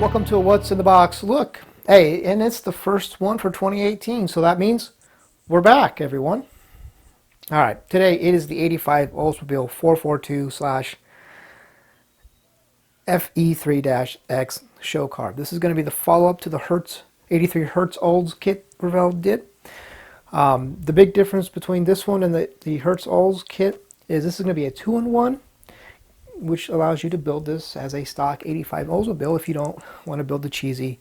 Welcome to a What's in the Box look. Hey, and it's the first one for 2018, so that means we're back, everyone. All right, today it is the 85 Oldsmobile 442/FE3-X show car. This is going to be the follow-up to the Hertz 83 Hertz Olds kit Revell did. The big difference between this one and the Hertz Olds kit is this is going to be a 2-in-1, which allows you to build this as a stock 85 Oldsmobile if you don't want to build the cheesy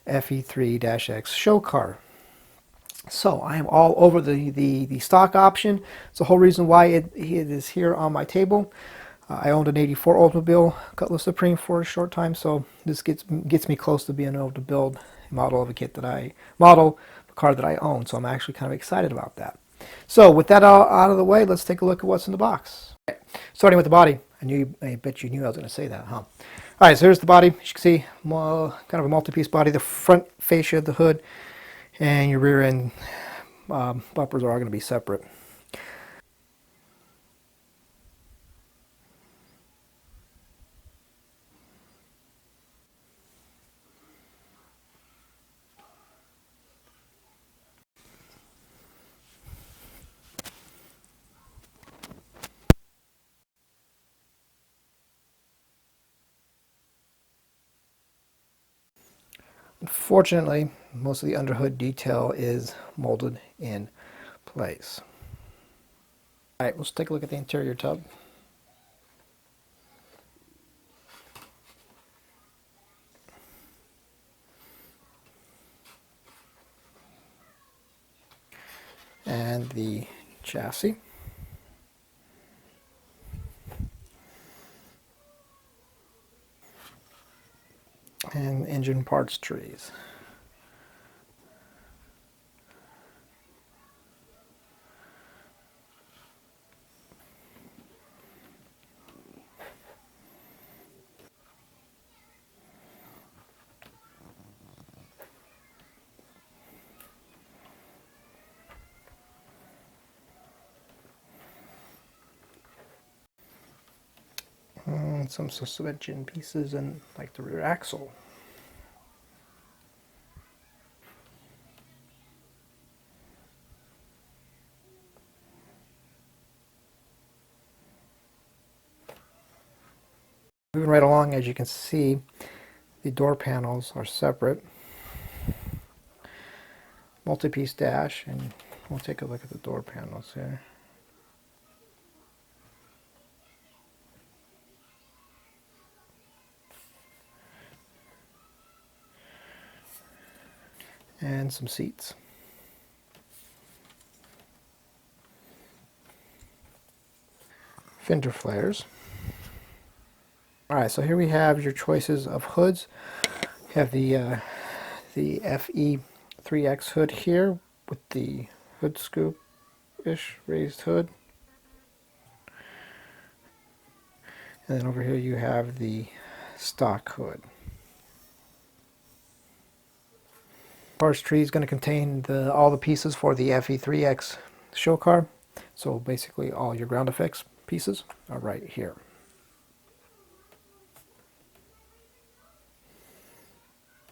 FE3-X show car. So I am all over the stock option. It's the whole reason why it is here on my table. I owned an 84 Oldsmobile Cutlass Supreme for a short time, so this gets me close to being able to build a model of a car that I own. So I'm actually kind of excited about that. So with that all out of the way, let's take a look at what's in the box. Okay. Starting with the body. I bet you knew I was going to say that, huh? All right, so here's the body. As you can see, kind of a multi-piece body. The front fascia, the hood, and your rear end bumpers are all going to be separate. Unfortunately, most of the underhood detail is molded in place. All right, let's take a look at the interior tub. And the chassis. And engine parts trees. And some suspension pieces and like the rear axle. Moving right along, as you can see, the door panels are separate. Multi-piece dash, and we'll take a look at the door panels here. And some seats. Fender flares. Alright, so here we have your choices of hoods. You have the FE3X hood here with the hood scoop-ish raised hood. And then over here you have the stock hood. Parts tree is going to contain all the pieces for the FE3X show car. So basically all your ground effects pieces are right here.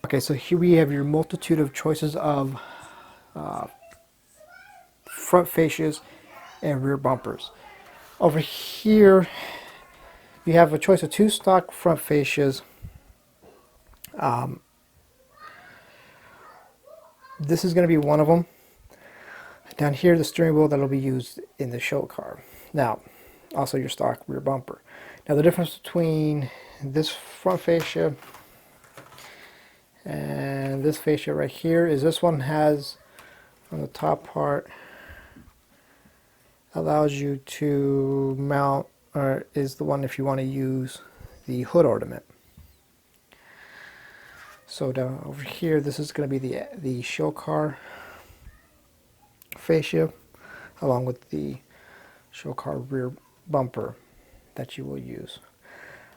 Okay, so here we have your multitude of choices of front fascias and rear bumpers. Over here you have a choice of 2 stock front fascias. This is going to be one of them. Down here, the steering wheel that'll be used in the show car. Now, also your stock rear bumper. Now, the difference between this front fascia and this fascia right here is this one has, on the top part, allows you to mount, or is the one if you want to use the hood ornament. So down over here, this is going to be the show car fascia, along with the show car rear bumper that you will use.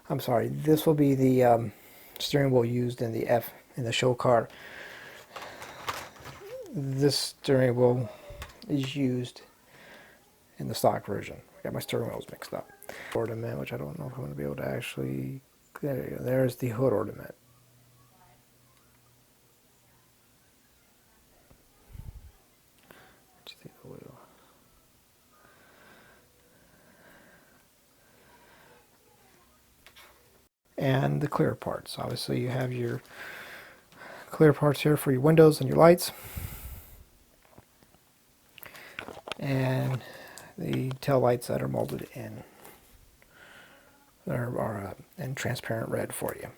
I'm sorry, this will be the steering wheel used in the show car. This steering wheel is used in the stock version. I got my steering wheels mixed up. Ornament, which I don't know if I'm going to be able to actually. There you go. There's the hood ornament. and the clear parts. Obviously you have your clear parts here for your windows and your lights, and the tail lights that are molded in are in transparent red for you.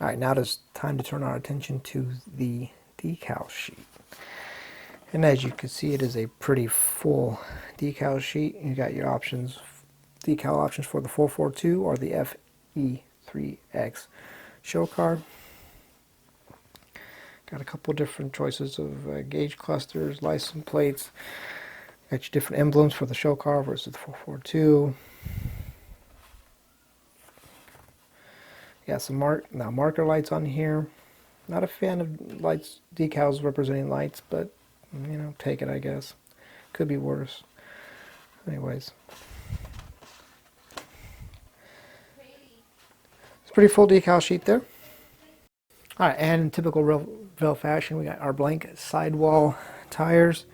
Alright, now it's time to turn our attention to the decal sheet. And as you can see, it is a pretty full decal sheet. You got your options, decal options for the 442 or the FE3X show car. Got a couple different choices of gauge clusters, license plates. Got your different emblems for the show car versus the 442. Got some marker lights on here. Not a fan of lights, decals representing lights, but you know, take it, I guess. Could be worse. Anyways. It's a pretty full decal sheet there. Alright, and in typical Revell fashion, we got our blank sidewall tires.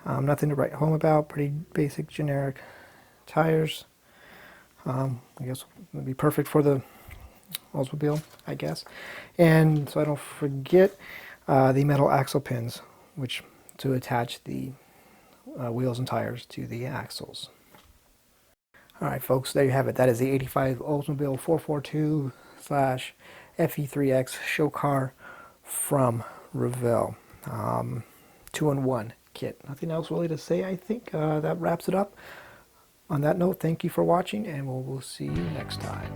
Nothing to write home about. Pretty basic, generic tires. I guess would be perfect for the Oldsmobile, I guess. And so I don't forget the metal axle pins, which to attach the wheels and tires to the axles. Alright folks, there you have it. That is the 85 Oldsmobile 442/FE3X show car from Revell. 2-in-1 kit. Nothing else really to say, I think. That wraps it up. On that note, thank you for watching, and we'll see you next time.